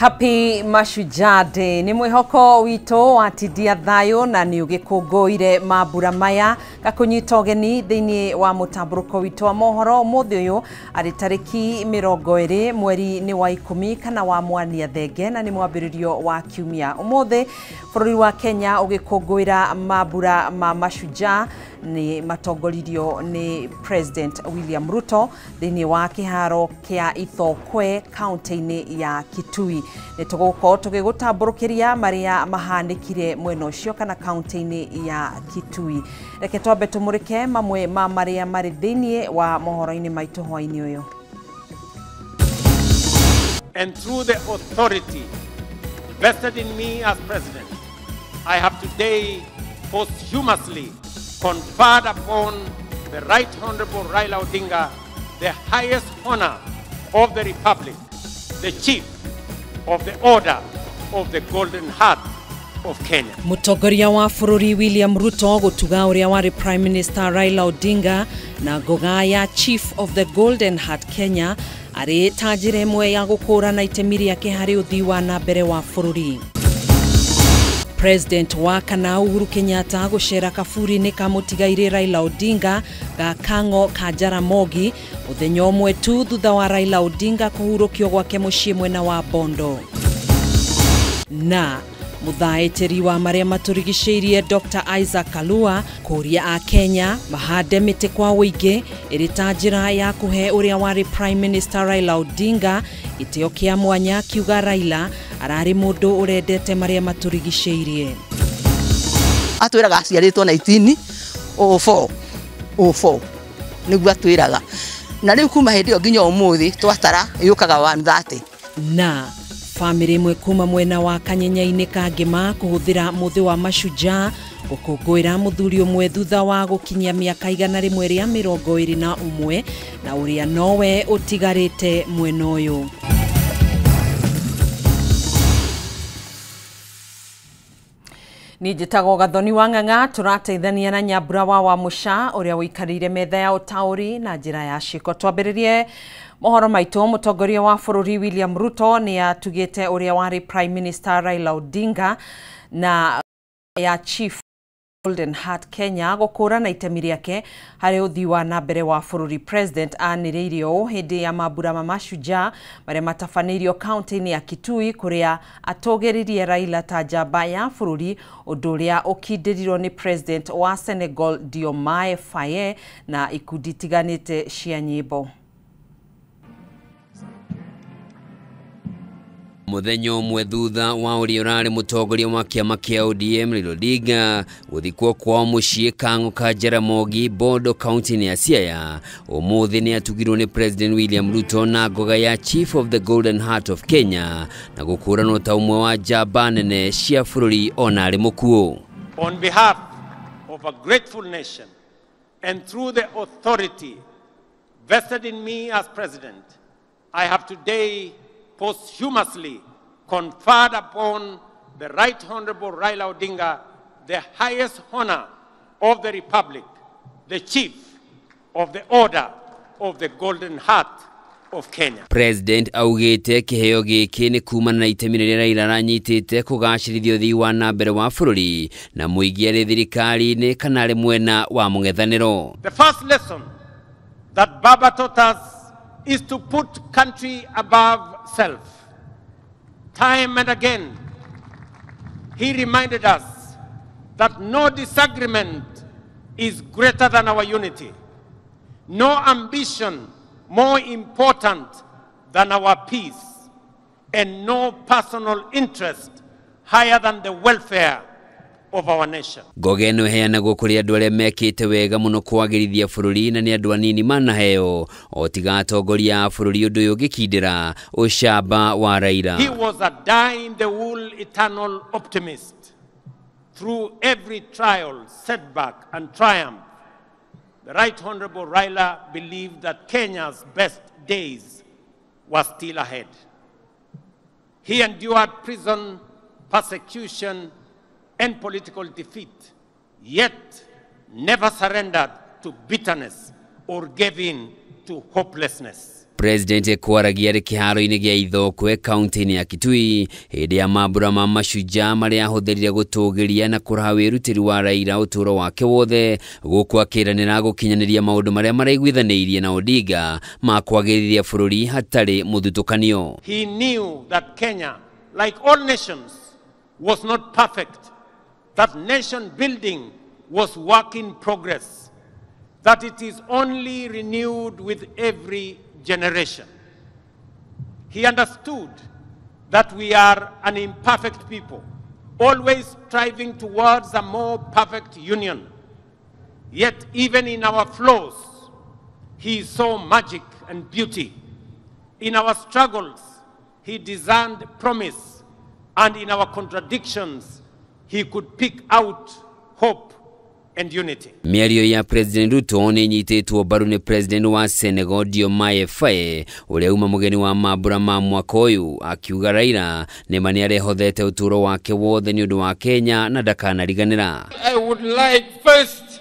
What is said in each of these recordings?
Happy Mashujaa Day ni mwihoko wito wa tidia thayo na ni ugikũngũire mambura maya gakunyita ũgeni thĩinĩ wa mũtamburuko wito wa mohoro mũthĩ ũyũ arĩ tarĩki 20 mweri ni wa 10 kana wa mwania thenge na ni mwambĩrĩrio wa kiumia ũmũthĩ bũrũri wa Kenya ũgikũngũira mambura ma Mashujaa ni matongoririo ni President William Ruto thĩinĩ wa kĩharo kĩa Ithokwe kaunti-inĩ ya Kitui. Nitugukorwo tugigutamburukiria maria mahanikire mwena ucio kana kaunti-inĩ ya Kitui. Reke twambe tumurike mamwe ma maria mari thiini wa mohoro-ini maitu hwaini uyu. And through the authority vested in me as president, I have today posthumously conferred upon the Right Honorable Raila Odinga the highest honor of the Republic, the Chief of the Order of the Golden Heart of Kenya. Mutongoria wa bũrũri William Ruto gutuga uria wari Prime Minister Raila Odinga na ngoga ya Chief of the Golden Heart Kenya ari ta njĩra ĩmwe ya gũkũrana itemi rĩake harĩ ũthii wa na mbere wa bũrũri. President wa kana Uhuru Kenyatta gucera kaburi-inĩ ka mũtigairĩ Raila Odinga ga Kang'o ka Jaramogi mũthenya ũmwe tu thutha wa Raila Odinga kũhurũkio gwake mũciĩ mwena wa Bondo. Na muthaĩtĩri wa maria maturigicĩirie Dr. Isaac Kalua kũria a Kenya mahande mĩtĩ kwa ũingĩ ĩrĩ ta njĩra ya kũhe ũrĩa wari Prime Minister Raila Odinga gĩtĩo kĩa mwanya kiuga Raila ararĩ mũndũ ũrendete maria maturigicĩirie. Atwĩraga aciarĩtwo 1904 nĩguo atwĩraga na rĩu kuma hĩndĩ ĩyo nginya ũmũthĩ twatara yũkaga 130. Na family imwe kuma mwena wa Kanyenya-inĩ ka Ngĩma kũhũthĩra mũthĩ wa Mashujaa gũkũngũĩra mũthuri ũmwe thutha wa gũkinyia mĩaka 121 na ũrĩa nowe ũtigarĩte mwena ũyũ. Ni njĩtagwo Gathoni wa Ng'ang'a tũrateithania na Nyambura wa Musha ũrĩa ũikarĩire metha ya ũtaũri na njĩra ya ciĩko. Twambĩrĩrie mohoro maitũ. Mũtongoria wa bũrũri William Ruto ni atugĩte ũrĩa wari Prime Minister Raila Odinga na ya Chief Golden Heart Kenya gũkũrana itemi rĩake harĩ ũthii wa na mbere wa bũrũri. President anĩrĩirie ũũ hĩndĩ ya mambura ma Mashujaa marĩa matabanĩirio kaunti-inĩ ya Kitui kũrĩa atũgĩririe Raila ta njamba ya bũrũri, ũndũ ũrĩa ũkindĩrirwo ni President wa Senegal Diomaye Faye na ikundi tiganĩte cia nyĩmbo. Mũthenya ũmwe thutha wa ũrĩa ũrarĩ mũtongoria wa kĩama kĩa ODM Raila Odinga gũthikwo kwa mũciĩ Kang'o ka Jaramogi Bondo kaunti-inĩ ya Siaya, ũmũthĩ nĩ atugirwo ni President William Ruto na ngoga ya Chief of the Golden Heart of Kenya na gũkũranwo ta ũmwe wa njamba nene cia bũrũri ona arĩ mũkuũ. On behalf of a grateful nation and through the authority vested in me as president, I have today posthumously conferred upon the Right Honorable Raila Odinga the highest honor of the Republic, the Chief of the Order of the Golden Heart of Kenya. President augĩte kĩheo gĩkĩ nĩ kumana na itemi rĩrĩa Raila aranyitĩte kũgacĩrithia ũthii wa na mbere wa bũrũri na mũingĩ arĩ thirikari-inĩ kana arĩ mwena wa mũng'ethanĩro. The first lesson that Baba taught us is to put country above self. Time and again, he reminded us that no disagreement is greater than our unity. No ambition more important than our peace. And no personal interest higher than the welfare of our nation. Ngoga ĩno ĩheanagwo kũrĩ andũ arĩa mekĩte wega mũno kwagĩrithia bũrũri na nĩ andũ anini manaheo o tiga atongoria a bũrũri ũndũ ũyũ ũgĩkindĩra ũcamba wa Raila. He was a dyed-in-the-wool eternal optimist. Through every trial, setback and triumph, the Right Honorable Raila believed that Kenya's best days were still ahead. He endured prison, persecution, and political defeat, yet never surrendered to bitterness or gave in to hopelessness. President kwaragia ri kiharo-ini gia Ithokwe kaunti-ini ya Kitui hindi ya mambura ma mashujaa maria ahutherire gutugiria na kuraha wirutiri wa Raila uturo wake wothe guku akiranira gukinyaniria maundu maria maraiguithaniirie na Odinga ma kwagiriria bururi hatari muthutukanio. He knew that Kenya, like all nations, was not perfect, that nation building was work in progress, that it is only renewed with every generation. He understood that we are an imperfect people, always striving towards a more perfect union. Yet even in our flaws, he saw magic and beauty. In our struggles, he discerned promise, and in our contradictions, he could pick out hope and unity. Miario ya President Ruto ni nyitetwo baru ni President wa Senegal Diomaye Faye uria uma mugeni wa mambura ma mwaka uyu akiuga Raila ni mani arehothete uturo wake wothe ni undu wa Kenya na ndakanariganira. I would like first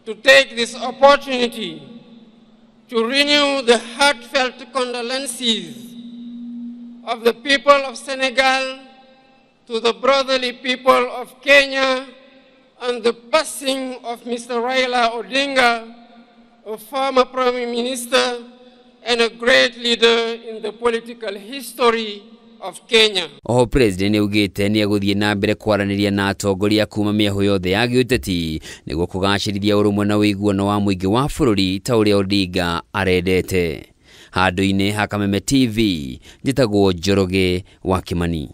to take this opportunity to renew the heartfelt condolences of the people of Senegal to the brotherly people of Kenya and the passing of Mr. Raila Odinga, a former Prime Minister and a great leader in the political history of Kenya. O President ugite ni aguthie na mbere kwaraniria na atongoria kuma miaho yothe ya giuteti niguo kugacirithia urumwe na wiguano wa muingi wa bururi ta uria Odinga arendete. Handu-ini ha Kameme TV njitagwo Njoroge wa Kimani.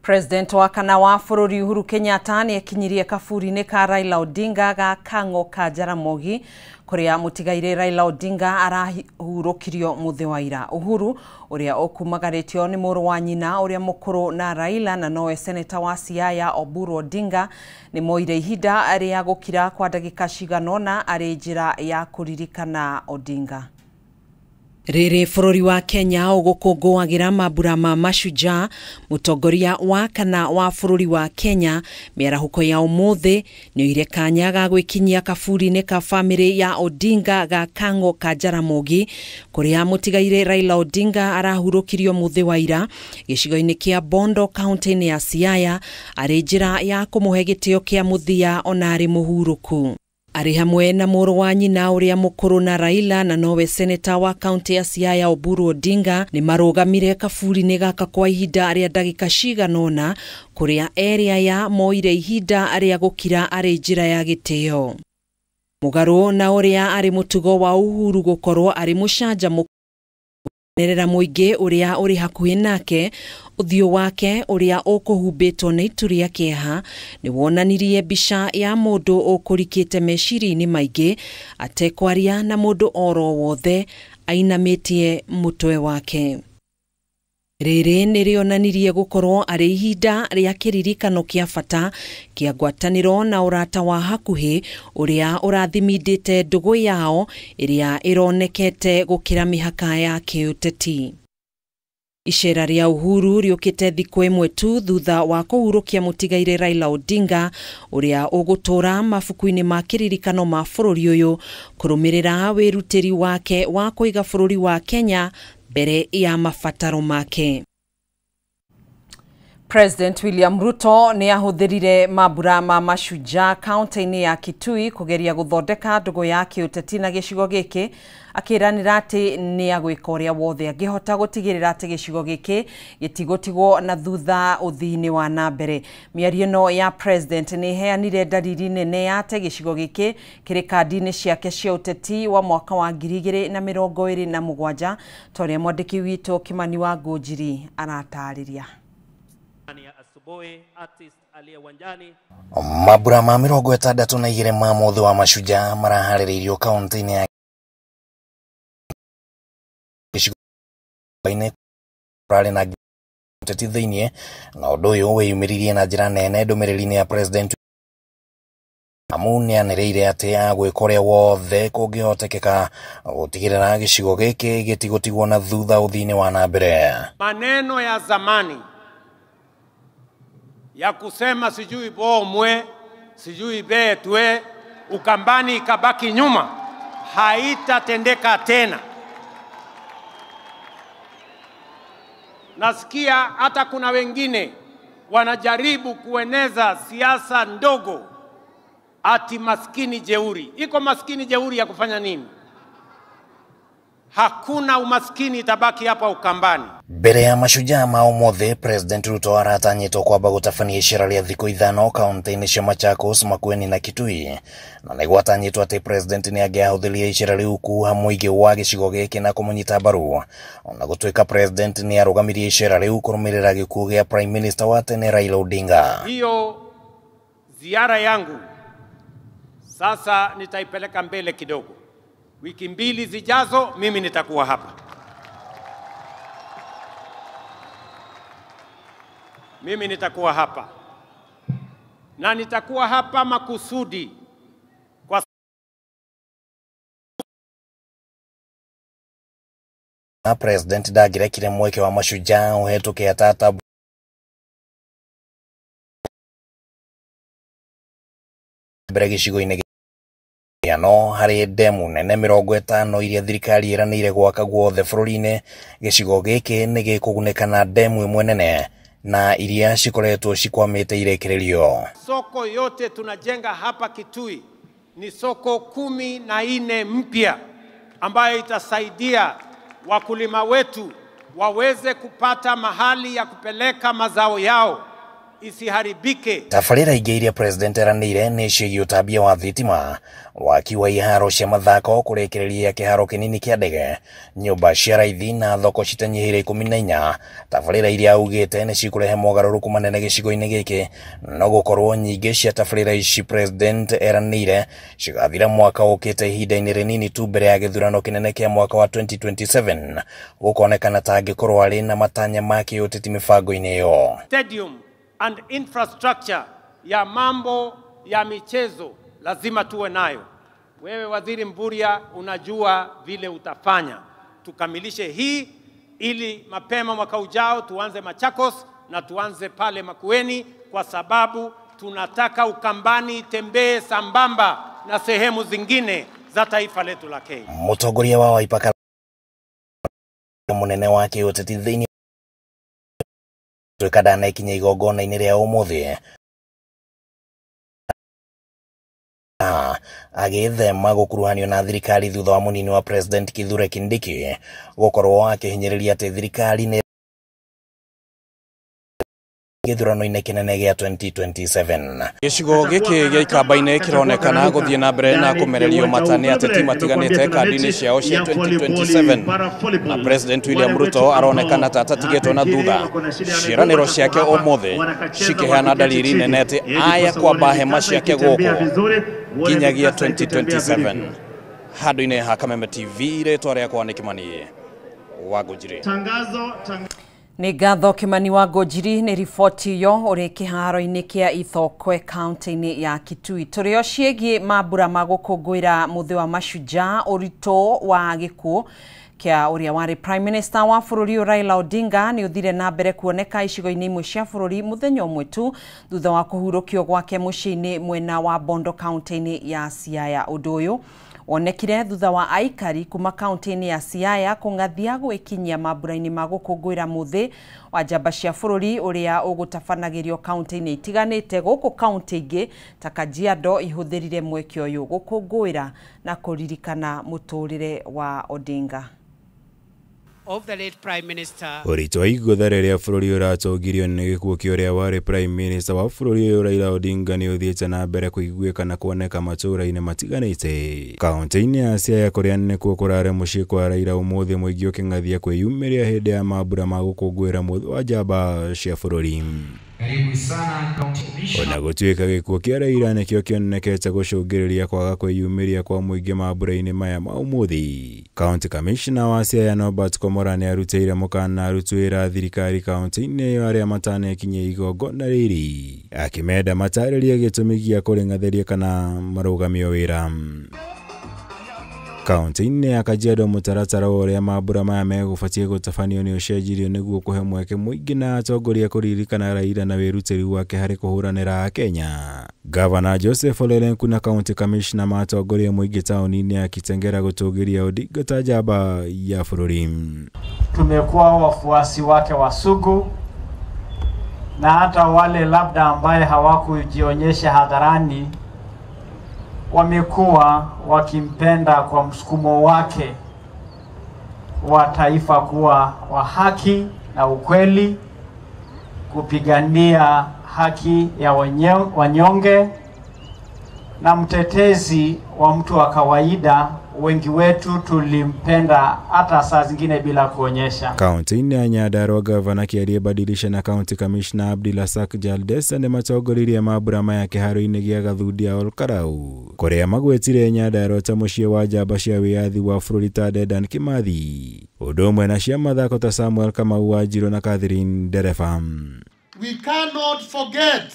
President wa kana wa bururi Uhuru Kenyatta ni ekinyirie kaburi-ini ka Raila Odinga ga Kang'o ka Jaramogi kuria mutigaire Raila Odinga arahurukirio muthi wa ira. Uhuru uria okumagaritio ni muru wa nyina uria mukuru na Raila na nowe seneta wa Siaya Oburu Odinga ni moire ihinda ria gukira kwa ndagika cigana na ari njira ya kuririkana Odinga. Riri bururi wa Kenya ugukungũagĩra mambura ma mashujaa mutongoria wa kana wa bururi wa Kenya mĩarahuko ya umuthi ni ire kanya ga gwikinyia kaburi-ini ka family ya Odinga ga Kang'o ka Jaramogi kuria mutigaire Raila Odinga arahurukirio muthi wa ira gicigo-ini kia Bondo kaunti-ini ya Siaya ari njira ya kumuhe gitio kia muthia onari muhuruku. Ari hamwe na muru wa nyina uria mukuru na Raila na nowe seneta wa kaunti ya Siaya Oburu Odinga ni marugamire kaburi-ini gaka kwa ihinda ria ndagika cigana kuria area ya moire ihinda ria gukira ari njira ya gitio. Mugaru na uria ari mutugo wa Uhuru gukorwo ari mucanjamuku nerera muingi uria uri hakuhi nake uthio wake uria ukuhumbitwo na itu ria kieha ni wonanirie mbica ya mundu ukurikite meciri-ini maingi atekwaria na mundu oro wothe ainamitie mutwe wake. Riri ni rionanirie gukorwo ari ihinda ria kiririkano kia bata kia ngwataniro na urata wa hakuhi uria urathimindite ndugu yao iria ironekete gukira mihaka ya kiuteti. Icera ria Uhuru riukite thiku imwe tu thutha wa kuhurukia mutigaire Raila Odinga uria ugutura mafuku-ini ma kiririkano ma bururi uyu kurumirira wirutiri wake wa kuiga bururi wa Kenya mbere ya mabataro make. President William Ruto ni ahuthirire mambura ma mashujaa kaunti-ini ya Kitui kugeria guthondeka ndugu ya kiuteti na gicigo giki akiranira ati ni agwika uria wothe angihota gutigirira ati gicigo giki gitigotigwo na thutha uthini wa nambere. Miario no ya president ni heanire dalili nene ya ati gicigo giki kiri kadi-ini ciake cia uteti wa mwaka wa 2027 toria mwandiki witu Kimani wa Ngũnjiri aratariria. Mambura ma 62 ma muthi wa mashujaa maraharĩrĩirio kaunti-ini ya gĩcigo-inĩ rarĩ na ũteti thĩinĩ na ũndũ ũyũ wĩyumĩririe na njĩra nene ndũmĩrĩri-inĩ ya president amunianĩrĩire atĩ agwĩka ũrĩa wothe kũngĩhotekeka gũtigĩrĩra gĩcigo gĩkĩ gĩtigũtigwo na thutha ũthii-inĩ wa nambere. Maneno ya zamani ya kusema sijui bomwe, sijui betwe, Ukambani ikabaki nyuma, haitatendeka tena. Nasikia hata kuna wengine wanajaribu kueneza siasa ndogo ati maskini jeuri. Iko maskini jeuri ya kufanya nini? Hakuna umaskini, itabaki hapa Ukambani. Mbere ya mashujaa ma ũmũthĩ, President Ruto aratanyĩtwo kwamba gũtabania icera rĩa thikũ ithano kaunti-inĩ cia Machakos, Makueni na Kitui, na nĩ gwatanyĩtwo atĩ President nĩ angĩahũthĩria icera rĩu kuuha mũingĩ wa gĩcigo gĩkĩ na kũmũnyita mbaru. Ona gũtuĩka President nĩ arũgamirie icera rĩu kũrũmĩrĩra gĩkuũ gĩa Prime Minister wa tene Raila Odinga. Hiyo ziara yangu sasa nitaipeleka mbele kidogo. Wiki mbili zijazo mimi nitakuwa hapa. Mimi nitakuwa hapa. Na nitakuwa hapa makusudi kwa President ndagirekire mweke wa mashujaa ũhetũke atata mbere gĩcigo-inĩ no harĩ demu nene 50 iria thirikari ĩranĩire gwaka guothe bũrũri-inĩ. Gĩcigo gĩkĩ nĩ gĩkũgunĩka na demu ĩmwe nene na iria cikoretwo cikwamĩte irekererio. Soko yote tunajenga hapa Kitui ni soko 14 mpya ambayo itasaidia wakulima wetu waweze kupata mahali ya kupeleka mazao yao isiharibike. Tabarĩra ingĩ iria President eranĩire nĩ ciĩgiĩ ũtambia wa thitima, waki wa iharo cia mathako, kũrekereria kĩharo kĩnini kĩa ndege, nyũmba cia raithi na thoko citanyihĩire 14. Tabarĩra iria augĩte nĩ cikũrehe mogarũrũku manene gĩcigo-inĩ gĩkĩ, no gũkorwo nyingĩ cia tabarĩra ici President eranĩire cigathira mwaka ũkĩte ihinda-inĩ rĩnini tu mbere ya gĩthurano kĩnene kĩa mwaka wa 2027, gũkonekana ta angĩkorwo arĩ na matanya ma kĩũteti mĩbango-inĩ ĩyo. Stadium and infrastructure ya mambo ya michezo lazima tuwe nayo. Wewe Waziri Mburia unajua vile utafanya. Tukamilishe hii ili mapema mwaka ujao tuanze Machakos na tuanze pale Makueni, kwa sababu tunataka Ukambani itembee sambamba na sehemu zingine za taifa letu la Kenya. Mũtongoria wa Wiper mũnene wa kĩũteti thĩinĩ tuĩka ndanakinya igongona-inĩ rĩa ũmũthĩ agĩthema gũkuruhanio na thirikari thutha wa mũnini wa President Kithure Kindiki gũkorwo akĩhinyĩrĩria atĩ thirikari nĩ gĩthurano-inĩ kĩnene gĩa 2027. Gĩcigo gĩkĩ gĩa Ikamba-inĩ kĩronekana gũthiĩ na mbere na kũmererio matane ateti matiganĩte kandi-inĩ ciao cia 2027, na President William Ruto aronekana ta atatigĩtwo na thutha. Ciĩranĩro ciake ũmũthĩ cikĩheana dalili nene atĩ aya kwamba hema ciake gũkũ nginyagia 2027. Handũ-inĩ ha Kameme TV, rĩtwa rĩakwa nĩ Kimani Wangũnjiri. Nĩ ngatho Kimani Wangũnjiri nĩ riboti iyo ũrĩ kĩharo-inĩ kĩa Ithokwe kaunti-inĩ ya Kitui. Tũrĩ o ciĩgiĩ mambura ma gũkũngũĩra mũthĩ wa mashujaa, ũritũ wa gĩkuũ kia ũrĩa warĩ Prime Minister wa bũrũri Raila Odinga nĩ ũthire na mbere kuoneka icigo-inĩ imwe cia bũrũri mũthenya ũmwe tu thutha wa kũhurũkio gwake mũciĩ-inĩ mwena wa Bondo kaunti-inĩ ya Siaya. Ũndũ ũyũ wonekire thutha wa aikari kuma kaunti-inĩ ya Siaya kũng'athia gwĩkinyia mambura-inĩ ma gũkũngũĩra mũthĩ wa njamba cia bũrũri ũrĩa ũgũtabanagĩrio kaunti-inĩ itiganĩte. Gũkũ kaunti ingĩ ta Kajiado ihũthĩrire mweke ũyũ gũkũngũĩra na kũririkana mũtũrĩre wa Odinga. Of the late Prime Minister. Ũritũ wa igũtha rĩrĩa bũrũri ũratongirio nĩ gĩkuũ kĩa ũrĩa warĩ Prime Minister wa bũrũri ũyũ Raila Odinga nĩ ũthiĩte na mbere kũiguĩka na kuoneka matũũra-inĩ matiganĩte. Kaunti-inĩ ya Siaya kũrĩa nĩkuo kũrarĩ mũciĩ kwa Raila ũmũthĩ mũingĩ ũkĩng'athia kwĩyumĩria hĩndĩ ya mambura ma gũkũngũĩra mũthĩ wa njamba cia bũrũri. Ona gũtuĩka gĩkuũ kĩa Raila nĩkĩo kĩonekete gũcũngĩrĩria kwaga kwĩyumĩria kwa mũingĩ mambura-inĩ maya ma ũmũthĩ. County Commissioner wa Siaya Norbert Komora nĩ arutĩire mũkana aruti wĩra thirikari kaunti-inĩ ĩyo arĩa matanekinyia igongona rĩrĩ, akĩmenda matarĩrie gĩtũmi gĩa kũrĩng'athĩria kana marũgamio wĩra. Kaunti-inĩ ya Kajiado mũtaratara ũrĩa mambura maya megũbatie gũtabanio nĩ ũcenjirio nĩguo kũhe mweke mũingĩ na atongoria kũririkana Raila na wĩrutĩri wake harĩ kũhũranĩra Kenya. Gavana Joseph Ole Lenku na County Commissioner matongoria mũingĩ taũni-inĩ ya Kitengela gũtũgĩria Odinga ta njamba ya bũrũri. Tumekuwa wafuasi wake wa sugu, na hata wale labda ambaye hawakujionyesha hadharani wamekuwa wakimpenda kwa msukumo wake wa taifa kuwa wa haki na ukweli, kupigania haki ya wanyonge na mtetezi wa mtu wa kawaida. Wengi wetu tulimpenda hata saa zingine bila kuonyesha. Kaunti-inĩ ya Nyandarua gavana kĩarĩbadilisha na County Commissioner Abdillasak Jaldesa nĩ matongoririe mambura maya kĩharo-inĩ gĩa Gathundia Olkarau, kũrĩa magwetire Nyandarua ta mũciĩ wa njamba cia wĩyathi wa bũrũri ta Dedan Kimathi, ũndũ ũmwe na cia mathako ta Samuel Kamau Wanjiru na Catherine Ndereba. We cannot forget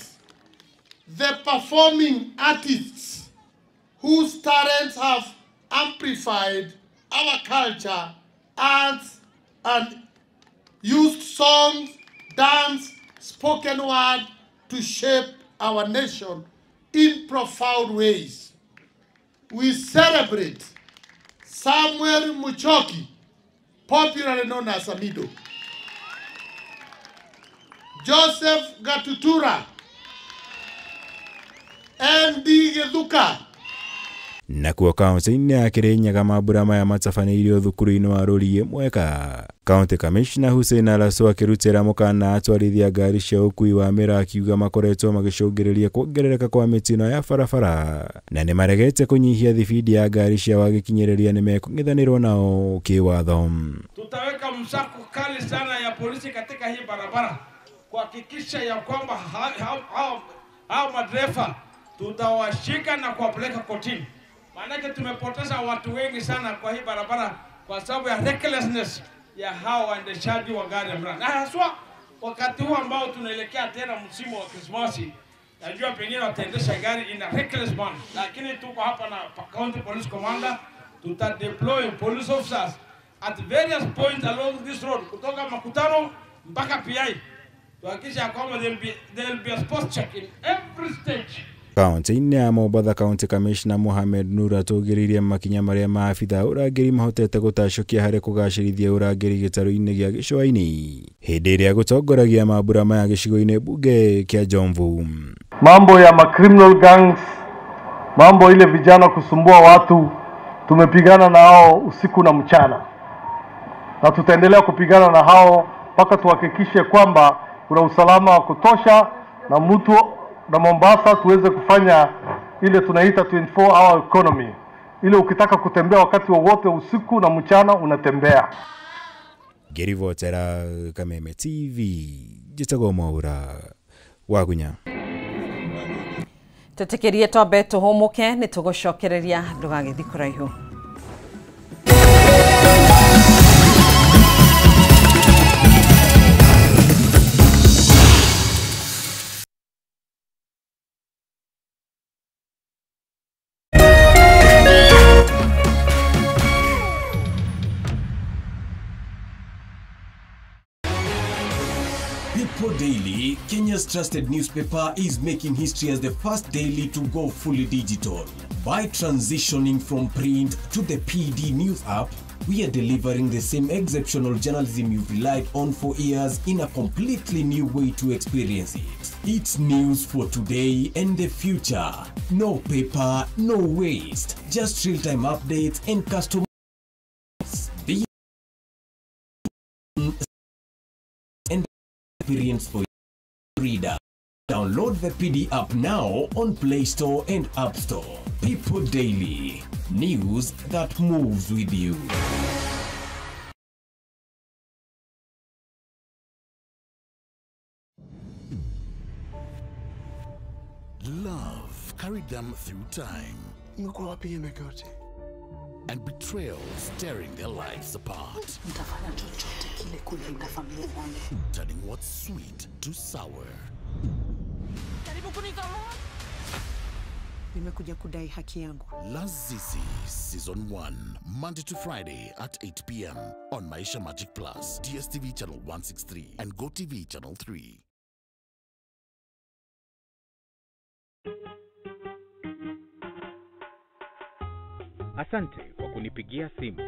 the performing artists whose talents have amplified our culture, arts, and used songs, dance, spoken word to shape our nation in profound ways. We celebrate Samuel Muchoki, popularly known as Amido, Joseph Gatutura, Andy Geduka. Nakuo kaunti-inĩ ya Kirinyaga mambura maya matabanĩirio thukuru-inĩ wa Rũriĩ Mweka. County Commissioner Hussein Alaso akĩrutĩra mũkana atwarithia ngari cia ũkui wa mĩra akiuga makoretwo magĩcũngĩrĩria kuongerereka kwa mĩtino ya barabara na nĩ maregete kũnyihia thibidi ya ngari cia wagĩkinyĩrĩria nĩ mekũng'ethanĩrao nao kĩwatho. Tutaweka msako kali sana ya polisi katika hii barabara kuhakikisha ya kwamba hao madereva tutawashika na kuwapeleka kotini. Maanake tumepoteza watu wengi sana kwa hii barabara kwa sababu ya recklessness ya hao waendeshaji wa gari ya mradi. Na haswa wakati huu ambao tunaelekea tena msimu wa Krismasi, najua pengine wataendesha gari in a reckless manner. Lakini tuko hapa na County Police Commander, tutadeploy police officers at various points along this road kutoka Makutano mpaka PI. Tuhakikisha kwamba there will be a spot check in every stage. Kaunti-inĩ ya Mombatha County Commissioner Mohamed Nur atũgĩrĩirie makinya marĩa maabitha ũrangĩri mahotete gũtacũkia harĩ kũgacĩrithia ũrangĩri gĩtarũ-inĩ gĩa gĩcũa-inĩ hĩndĩ ĩrĩa gũtongoragia mambura maya gĩcigo-inĩ bunge kĩa Jomvu. Mambo ya criminal gangs, mambo ile vijana kusumbua watu, tumepigana na hao usiku na mchana, na tutaendelea kupigana na hao mpaka tuhakikishe kwamba kuna usalama wa kutosha na mtu na Mombasa tuweze kufanya ile tunaita 24-hour economy. Ile ukitaka kutembea wakati wowote usiku na mchana unatembea. Gerivotera Kameme TV jitagwo Mwaura Wagunya. Tũtĩkĩrie twambe tũhũmũke nĩ tũgũcokereria ndũgagĩthiĩ kũraihu. People Daily, Kenya's trusted newspaper, is making history as the first daily to go fully digital. By transitioning from print to the PD News app, we are delivering the same exceptional journalism you've relied on for years in a completely new way to experience it. It's news for today and the future. No paper, no waste. Just real-time updates and customers. The and experience for your reader. Download the PD app now on Play Store and App Store. People Daily. News that moves with you. Love carried them through time. And betrayal staring their lives apart. Turning what's sweet to sour. nimekuja kudai haki yangu. Lazizi Season 1, Monday to Friday at 8 p.m. on Maisha Magic Plus, DSTV channel 163 and GoTV channel 3. Asante kwa kunipigia simu.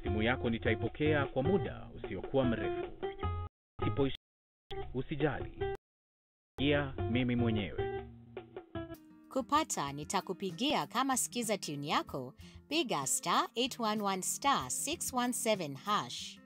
Simu yako nitaipokea kwa muda usiokuwa mrefu. Usijali. Mimi mwenyewe. Kupata nitakupigia kama sikiza tune yako, piga *811 *617#.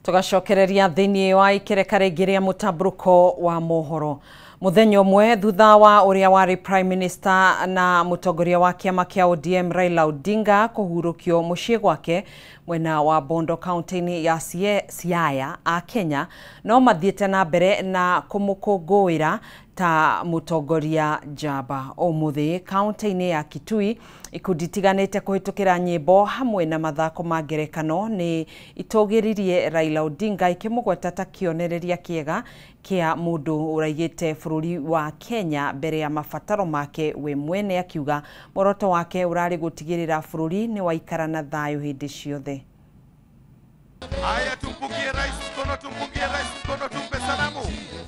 Tugacokereria thiini wa ikereka ringiria mutamburuko wa mohoro. Muthenya umwe thutha wa uria wari Prime Minister na mutongoria wa kiama kia ODM Raila Odinga kuhurukio mucii gwake mwena wa Bondo County ya Siaya a Kenya no mathiete na mbere na kumukungũĩra ta mutongoria njamba. Umuthi county-ini ya Kitui ikundi tiganite kuhitukira nyimbo hamwe na mathako ma ngerekano ni itogiririe Raila Odinga ikimugweta ta kionereria kiega kia mundu uraigite bururi wa Kenya mbere ya mabataro make we mwene, akiuga moroto wake urari gutigirira bururi ni waikara na thayu hindi ciothe. Haya, tumpungie rais mkono, tumpe salamu.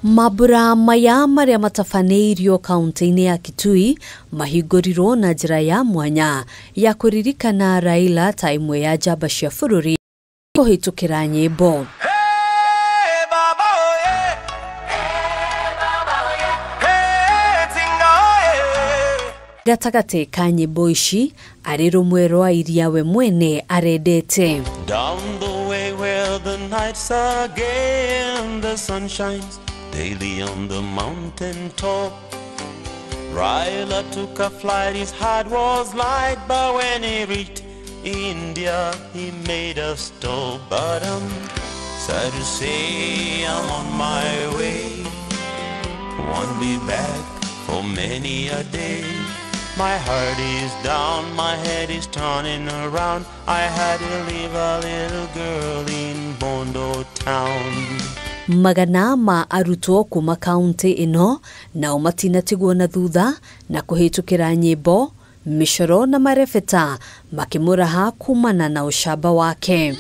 Mabura maya maria matafaneirio kaunti-ini ya Kitui mahingũrirwo na njĩra ya mwanya ya kuririkana Raila ta imwe ya njamba cia bũrũri kũhĩtũkĩra nyĩmbo. Gatagate ka nyĩmbo ici arĩ rũmwe rwa iria we mwene arendete. Down the way where the nights are gay and the sun shines daily on the mountain top, Raila took a flight, his heart was light, but when he reached India he made a stop. But I'm sad to say I'm on my way, won't be back for many a day. My heart is down, my head is turning around, I had to leave a little girl in Bondo town. Magana ma arutwo kuma kaunti ino nao matinatigwo na thutha na kuhitukira nyimbo, mishoro na marefeta makimuraha kumana na ushaba wake.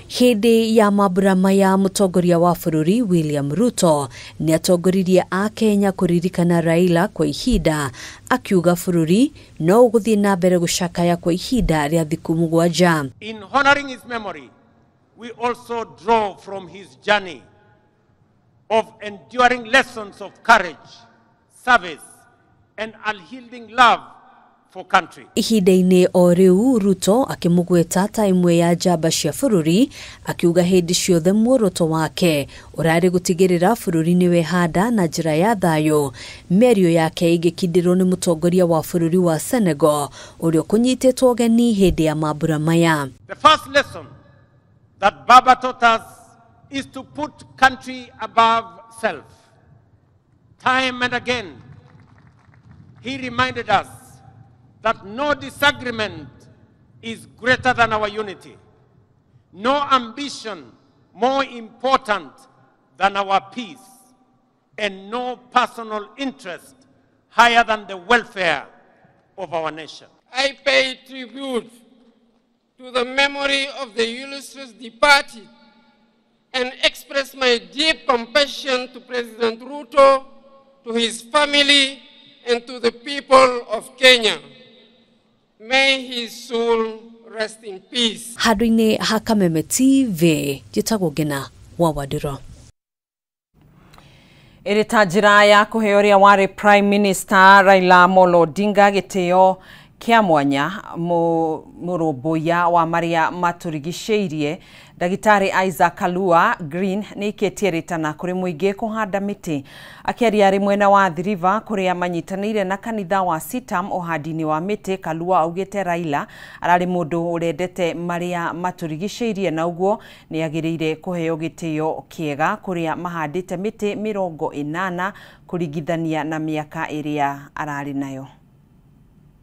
Hindi ya mabura maya mutongoria wa bũrũri William Ruto ni atongoririe a Kenya kuririkana Raila kwa ihinda, akiuga bũrũri no ũgũthie na mbere gucakaya kwa ihinda rĩa thikũ mũgwanja. In honoring his memory, we also draw from his journey of enduring lessons of courage, service, and unyielding love for country. Ihinda-inĩ o rĩu Ruto akimugweta ta imwe ya njamba cia bũrũri, akiuga hĩndĩ ciothe muoroto wake urari gutigirira bũrũri ni wehanda na njĩra ya thayũ. Mĩario yake igĩkindĩrwo nĩ mũtongoria wa bũrũri wa Senegal ũrĩa kũnyitĩtwo ũgeni hĩndĩ ya mambura maya. The first lesson that Baba taught us is to put country above self. Time and again, he reminded us that no disagreement is greater than our unity. No ambition more important than our peace. And no personal interest higher than the welfare of our nation. I pay tribute to the memory of the illustrious departed and express my deep compassion to President Ruto, to his family, and to the people of Kenya. May his soul rest in peace. Handũ-inĩ ha Kameme TV njĩtagwo Ngina wa Wadiro. Ĩrĩ ta njĩra ya kũhe ũrĩa warĩ Prime Minister Raila Amolo Odinga gĩtĩo kĩa mwanya mũrũmbũiya wa marĩa matũrigicĩirie Ndagĩtarĩ Isaac Kalua Green nĩikĩtie rĩtana kũrĩ mũingĩ kũhanda mĩtĩ. Akĩaria arĩ mwena wa Athi River kũrĩa manyitanĩire na kanitha wa Sitam ũhandi-inĩ wa mĩtĩ, Kalua augĩte Raila ararĩ mũndũ ũrendete marĩa matũrigicĩirie na ũguo nĩagĩrĩire kũheo gĩtĩo kĩega kũrĩa mahandĩte mĩtĩ 80 kũringithania na mĩaka ĩrĩa ararĩ nayo.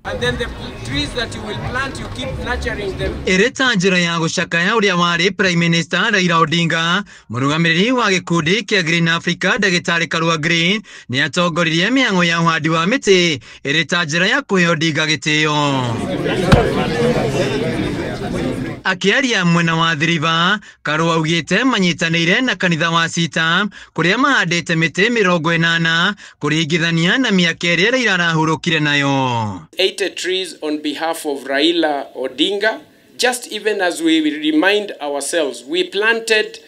And then the trees that you will plant, you keep nurturing them. Ireta njira ya gucakaya uria wari Prime Minister Raila Odinga, murugamiriri wa gikundi kia Green Africa Ndagĩtarĩ Kalua Green ni atongoririe mĩhang'o ya uhandi wa mĩtĩ. Ireta njira ya kuhe Odinga gĩtĩo. Akiaria mwena wa Athi River, Kalua augĩte manyitanĩire na kanitha wa Sitam kũrĩa mahandĩte mĩtĩ 80 kũringithania na mĩaka ĩrĩa Raila arahurũkire nayo. 80 trees on behalf of Raila Odinga. Just even as we remind ourselves, we planted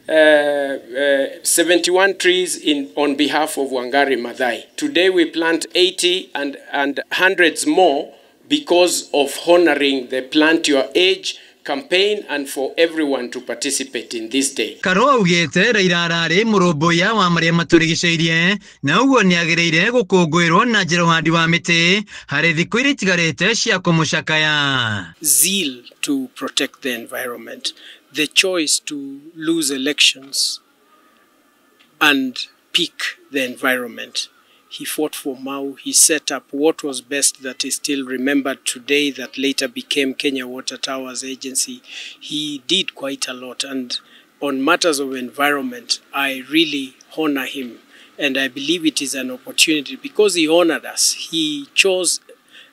71 trees on behalf of Wangari Maathai. Today we plant 80 and hundreds more because of honoring the Plant Your Age campaign and for everyone to participate in this day. Kalua augĩte Raila ararĩ mũrũmbũiya wa marĩa matũrigicĩirie na ũguo nĩagĩrĩire gũkũngũĩrwo na njĩra ũhandi wa mĩtĩ harĩ thikũ iria itigarĩte cia kũmũcakaya. Zeal to protect the environment, the choice to lose elections and pick the environment. He fought for Mau. He set up what was best that is still remembered today that later became Kenya Water Towers Agency. He did quite a lot, and on matters of environment, I really honor him. And I believe it is an opportunity because he honored us. He chose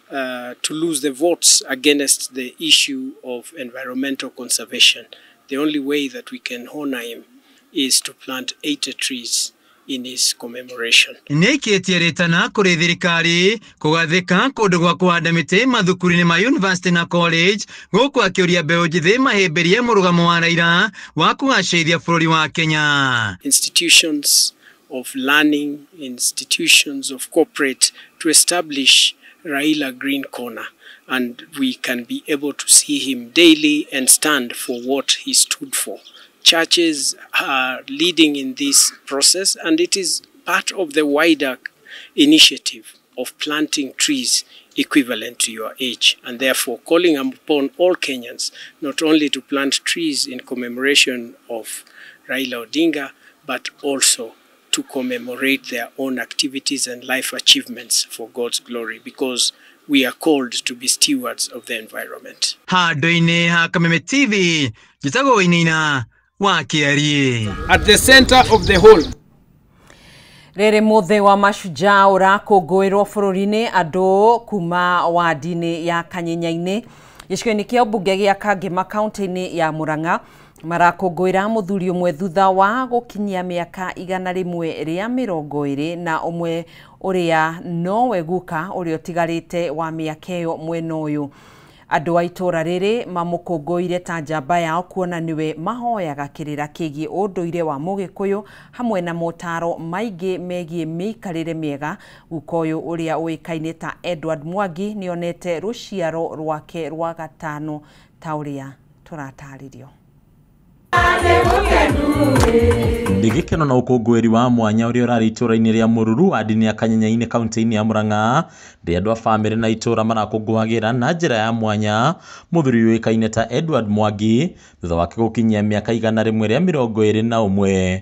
to lose the votes against the issue of environmental conservation. The only way that we can honor him is to plant 80 trees in his commemoration. Nĩikĩtie rĩtana kũrĩ thirikari kũgathĩka kũndũ gwa kũhanda mĩtĩ mathukuru-inĩ ma university na college gũkũ akĩũria mbeũ njĩthĩ mahĩmbĩrie mũrũgamo wa Raila wa kũgacĩrithia bũrũri wa Kenya. Institutions of learning, institutions of corporate to establish Raila Green Corner, and we can be able to see him daily and stand for what he stood for. Churches are leading in this process, and it is part of the wider initiative of planting trees equivalent to your age, and therefore calling upon all Kenyans not only to plant trees in commemoration of Raila Odinga, but also to commemorate their own activities and life achievements for God's glory, because we are called to be stewards of the environment. Handũ-inĩ ha Kameme TV, njĩtagwo Wainaina wa Kiarie. At the center of the whole. Rĩrĩ mũthĩ wa mashujaa ũrakũngũĩrwo bũrũri-inĩ, andũ kuma wadi-inĩ ya Kanyinya-inĩ gĩcigo-inĩ kĩa ũmbunge gĩa Kangema kaunti-inĩ ya Murang'a marakũngũĩra mũthuri ũmwe thutha wa gũkinyia mĩaka 120 na ũmwe ũrĩa nowe guka ũrĩa ũtigarĩte wa mĩaka ĩyo mwena ũyũ. Andũ a itũra rĩrĩ mamũkũngũĩire ta njamba yao kuona niwe mahoyaga kĩrĩra kĩgiĩ ũndũire wa Mũgĩkũyũ hamwe na motaro maingĩ megiĩ mĩikarĩre mĩega. Guka ũyũ ũrĩa ũĩkaine ta Edward Mwangi nĩonete rũciaro rwake rwa gatano ta ũrĩa tũratarĩrio. Ndigikeno na ũkũngũĩri wa mwanya ũrĩa ũrarĩ itũra-inĩ rĩa Mũruru wadi-inĩ ya Kanyinya-inĩ kaunti-inĩ ya Murang'a, rĩa andũ a bamĩrĩ na itũra marakũngũagĩra na njĩra ya mwanya mũthuri ũĩkaine ta Edward Mwangi thutha wake gũkinyia mĩaka 121.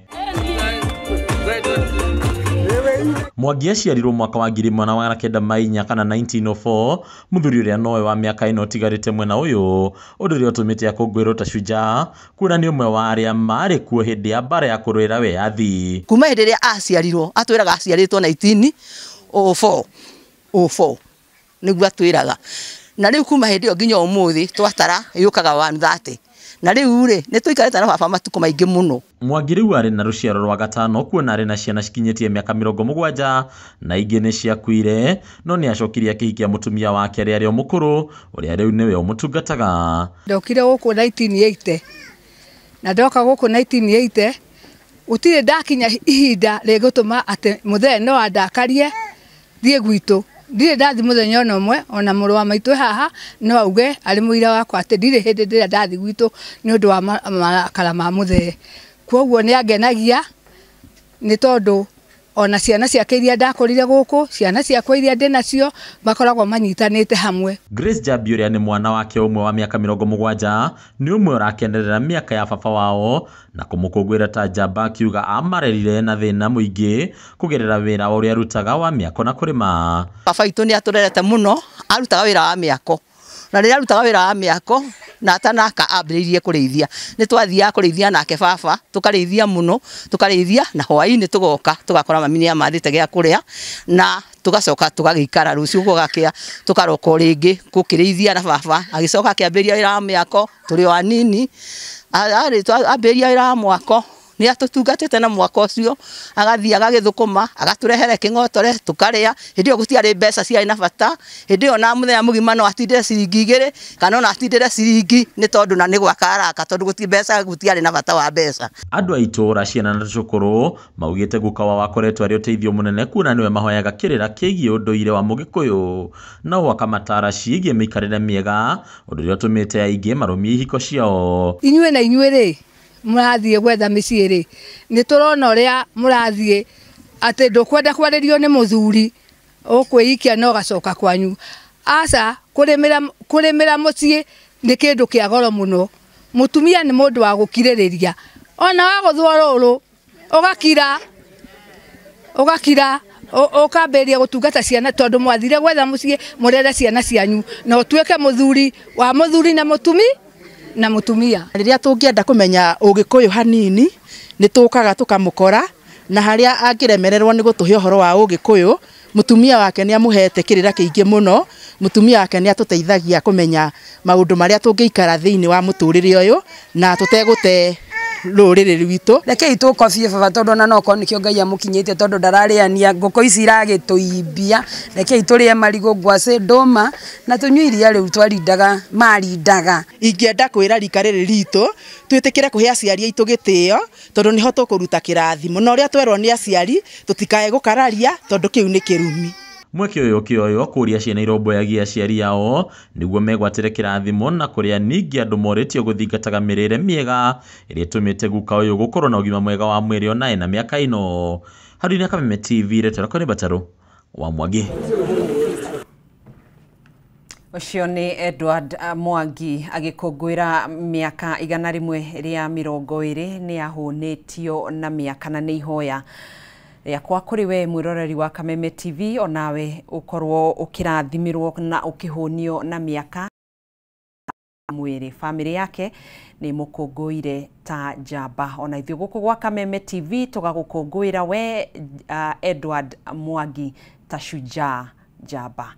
Mwangi aciarirwo mwaka wa 1904 kana 1904, mũthuri ũrĩa nowe wa mĩaka ĩno tigarĩte mwena ũyũ, ũndũ ũrĩa ũtũmĩte akũngũĩrwo ta shujaa kuona nĩ ũmwe wa arĩa marĩ kuo hĩndĩ ya mbara ya kũrũĩra wĩyathi. Kuma hĩndĩ ĩrĩa aciarirwo, atwĩraga aciarĩtwo 1904 nĩguo atwĩraga, na rĩu kuma hĩndĩ ĩyo nginya ũmũthĩ twatara yũkaga 130. na riu ri ni tuikarite na baba matuko maingi muno. Mwangi riu ari na ruciaro rwa gatano kuona ari na ciana cikinyitie miaka 70 na ingi ni ciakuire no ni acokirie akihikia mutumia wake ari o mukuru uria riu niwe umutungataga. Ndokire guku 1980 na ndoka guku 1980 utire ndakinya ihinda rigutuma ati muthee no andakarie thie gwitu ndire ndathi muthenya ona umwe ona muru wa maitu haha no auge ari muira wakwa ati ndire hindi ndire ndathi gwitu ni undu wa marakara ma muthee. Kwoguo ni angenagia ni tondu ona ciana ciake iria ndakorire guku ciana ciakwa iria ndi nacio bakoragwo manyitanite hamwe. Grace Jabi uria ni mwana wake umwe wa miaka 70 ni umwe urakenerera miaka ya baba wao na kumukungwira ta njamba akiuga amarerire na thina muingi kugerera wira uria arutaga wa miako na kurima. Baba itu ni aturerete muno arutaga wira wa miako na riria arutaga wira wa miako na atanaka ambiririe kurithia ni twathia kurithia nake baba tukarithia muno tukarithia na hwaini tugoka tugakora mami ni amathite gya kuria na tugacoka tugagikara ruciu gugakia tukaroka ringi gukirithia na baba agicoka akiambiria wira wa miako turi o anini ari ambiria wira wa mwako ni atutungatite na mwako ucio agathia agagithukuma agaturehere kingotore tukaria hindi gutiari mbeca cia ina bata hindi ona muthenya mugima no atindire ciringi 2 kana ona atindire ciringi ni tondu na ni gwakaraka tondu guti mbeca gutiari na bata wa mbeca. Andu aitura ciana na cukuru maugite gukawa wakoretwo ari uteithio munene kuna niwe mahoyaga kirira kiegi unduire wa Mugikuyu na wakamatara ciigie mikarire miega undu rio tumite aingi marumie ihiko ciao. Inyue na inyue ri murathie gwetha micii ri ni turona uria murathie ati ndukwenda kwaririo ni muthuri ukwiikia no gacoka kwanyu. Aca kurimira mucii ni kindu kia goro muno. Mutumia ni mundu wa gukiririria ona wa guthwa ruru ugakira ukamberia gutungata ciana tondu mwathire gwetha mucii murere ciana cianyu na utuike muthuri wa muthuri na mutumia. Riria tungienda kumenya Ugikuyu hanini ni tukaga tukamukora na haria angiremererwo ni gutuhe uhoro wa Ugikuyu mutumia wake ni amuhete kirira kiingi muno. Mutumia wake ni atuteithagia kumenya maundu maria tungiikara thiini wa muturire uyu na tutegute rurire rwitu. Rekei tukobie baba tondu na noko nikio Ngai amukinyite tondu ndarariania nguko ici iragituibia. Rekei turie marigo ngwaci nduma na tunywe iria riu twarindaga marindaga. Ingienda kwira rika riri ritu twitikire kuhe aciari aitu gitio tondu niho tukuruta kirathimo na uria twerwo ni aciari tutikae gukararia tondu kiu ni kirumi. Mweke uyu kioyo kuria ciana iromboyagia aciari yao niguo megwatire kirathimo na kuria ningi andu moritio guthingataga mirire miega iria tumite guka uyu gukorwo na ugima mwega wa mwiri ona ena miaka ino. Haruni Kameme TV retera ni Bataru wa Mwangi. Ucio ni Edward Mwangi agikungwira miaka 120 ni ahunitio na miaka na ni ihoya yakwa kuri we mwiroreri wa Kameme TV onawe ukorwo ukirathimirwo na ukihunio na miaka mwiri. Family yake ni mukungwire ta njamba ona ithio guku gwa Kameme TV tugagukungwira we Edward Mwangi ta shujaa njamba.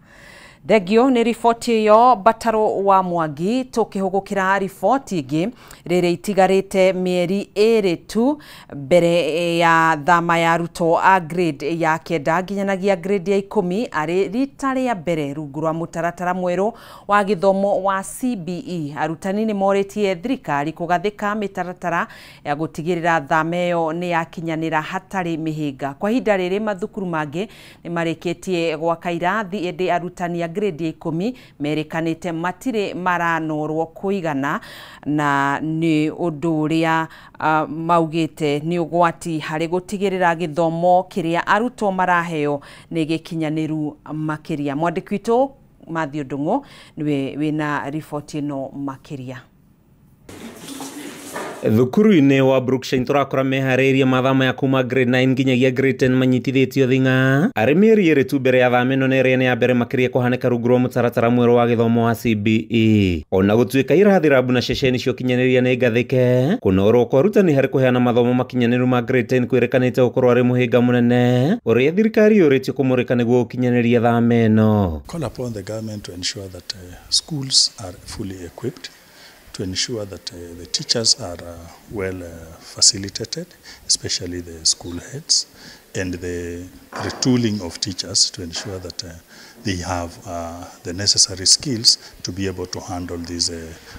Thegio ni riboti yo Bataru wa Mwangi tukihugukira riboti ingi rire itigarite mieri 2 tu mbere ya thama ya ruto a grade ya kenda nginyanagia grade ya 10 ari rita ria mbere rungu rwa mutaratara mweru wa githomo wa CBE. Arutani ni moretie thirikari kugathika mitaratara ya gutigirira thama yo ni yakinyanira hatari mihinga. Kwa hinda riri mathukuru mangi ni mareketie gwaka irathi indi arutani grade 10 merekanite matire maranorwo kuigana na ni undu uria maugite ni ugwati hari gutigirira githomo kiria arutwo maraheo ni gikinyaniru makiria. Mwandiki witu Mathio Ndungu niwe wina riboti no makiria. Thukuru-inĩ wa Brookside turakora mehariria mathama ya kuma grade 9 nginyagia grade 10 manyitithĩtio thing'a arĩ mĩeri ĩrĩ tu mbere ya thama ĩno nĩ ĩrĩa nĩ ya mbere makĩria kũhanĩka rungu rwa mũtaratara mwerũ wa gĩthomo wa CBE. Ona gũtuĩka irathi rabu na ceceni cio kinyanĩria nĩ ngathĩke kũnorwo kwa arutani harĩ kũheana mathomo makinyanĩru ma grade 10 kwĩrĩkanĩte gũkorwo arĩ mũhĩnga mũnene ũrĩa thirikari yũrĩtio kũmũrĩka nĩguo gũkinyanĩria thama ĩno. Call upon the government to ensure that schools are fully equipped to ensure that the teachers are well facilitated, especially the school heads, and the retooling of teachers to ensure that they have the necessary skills to be able to handle these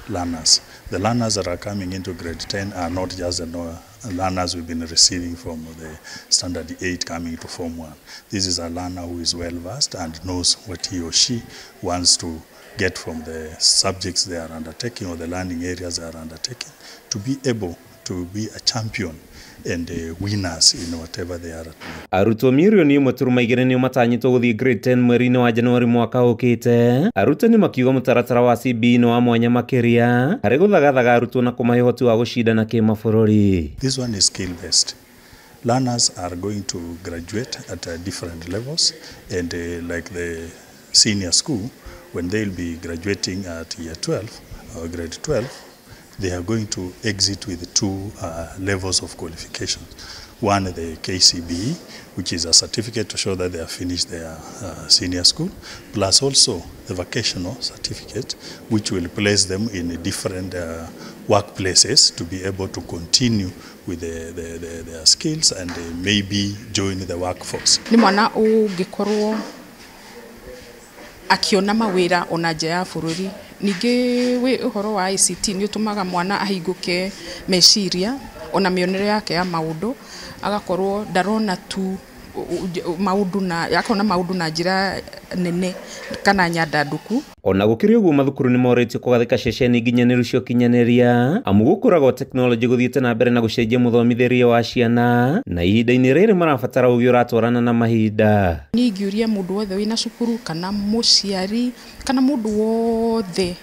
learners. The learners that are coming into grade 10 are not just the learners we've been receiving from the standard 8 coming to form 1. This is a learner who is well versed and knows what he or she wants to get from the subjects they are undertaking or the learning areas they are undertaking, to be able to be a champion and winners in whatever they are. Arutwo mirioni 1.2 nio matanyitwo guthii grade 10 mweri-ini wa Januari mwaka ukite. Arutani makiuga mutaratara wa CBE no wa mwanya makiria hari guthagathaga arutwo na kumahe uhoti wa gucindana kimabũrũri. This one is skill based. Learners are going to graduate at different levels, and like the senior school, when they'll be graduating at year 12 or grade 12, they are going to exit with 2 levels of qualifications. One, the KCBE, which is a certificate to show that they have finished their senior school, plus also the vocational certificate, which will place them in different workplaces to be able to continue with their skills and maybe join the workforce. Ni mwana ungikorwo akiona mawira ona nja ya bururi, ningi wi uhoro wa ICT ni utumaga mwana ahinguke meciria ona mionere yake ya maundu, agakorwo ndarona tu maundu na yakona maundu na njira nene kana nyandanduku. Ona gukiri uguo mathukuru ni moritio kugathika ceceni nginyaniru cio kinyaneria amu gukuraga teknoloji guthiite na mbere na gucenjia muthomithirie wa ciana na ihinda-ini riri marabatara ugi uratwarana na mahinda. Ni ngiuria mundu wothe wina cukuru kana muciari kana mundu wothe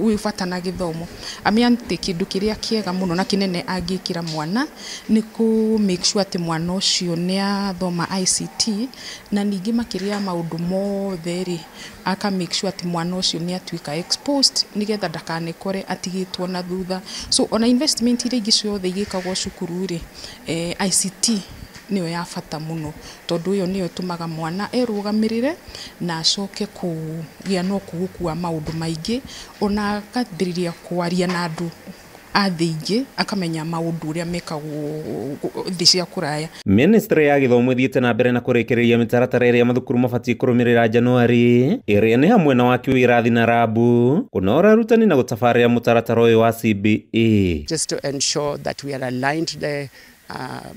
wifatana githomo amiante kindu kiria kiega muno na kinene angikira mwana ni ku make sure ati mwana ucio ni athoma ICT na ningi makiria maundu mothe ri aka make sure ati mwana ucio ni atuika exposed nigetha ndakanekore atigitwo na thutha. So ona investment iria ingi ciothe igikagwo cukuru ri ICT niyo ya bata muno tondu iyo niyo tumaga mwana erugamirire na acoke kugia no kugukua maundu maingi ona akambiriria kwaria na andu athingi akamenya maundu uria mekagwo thi cia kuraya. Ministry ya githomo ithiite na mbere na kurekereria mitaratara iria mathukuru mabatie kurumirira Januari iria ni hamwe na waki wirathi na rabu kunora arutani na gutabarira mutaratara uyu wa CBE, just to ensure that we are aligned the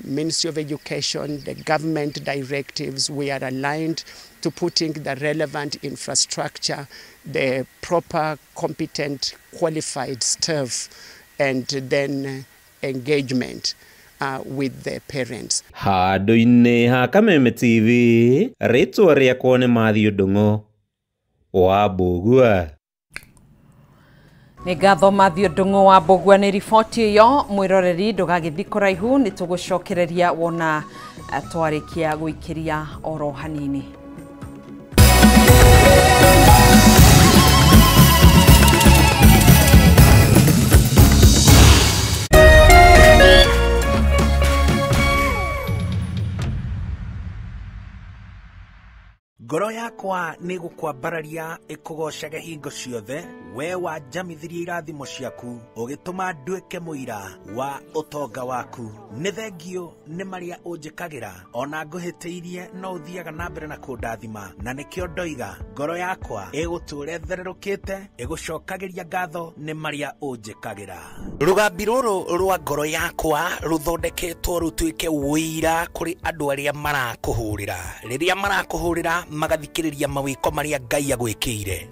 Ministry of Education, the government directives, we are aligned to putting the relevant infrastructure, the proper, competent, qualified staff, and then engagement with the parents. Handu-ini ha Kameme TV, ritwa riakwa ni Mathew Ndung'u wa Mbugua. Nĩ ngatho Mathew Ndung'u wa Mbugua nĩ riboti iyo. Mwiroreri ndũgagĩthi kũraihu, nĩ tũgũcokereria wona twarĩkia gũikĩria oro hanini. Ngoro yakwa nĩ gũkwambararia ĩkũgocage hingo ciothe, we wanjamithirie irathimo ciaku ũgĩtũma nduĩke mũira wa ũtonga waku. Nĩ thengio nĩ marĩa ũnjĩkagĩra, ona ngũhĩtĩirie no ũthiaga na mbere na kũndathima, na nĩkĩo ndoiga ngoro yakwa ĩgũtũũre thererũkĩte ĩgũcokagĩria ngatho nĩ marĩa ũnjĩkagĩra. Rũgambi rũrũ rwa ngoro yakwa rũthondeketwo rũtuĩke ũira kũrĩ andũ arĩa marakũhũrĩra, rĩrĩa marakũhũrĩra magathikĩrĩria mawĩko marĩa Ngai agwĩkĩire.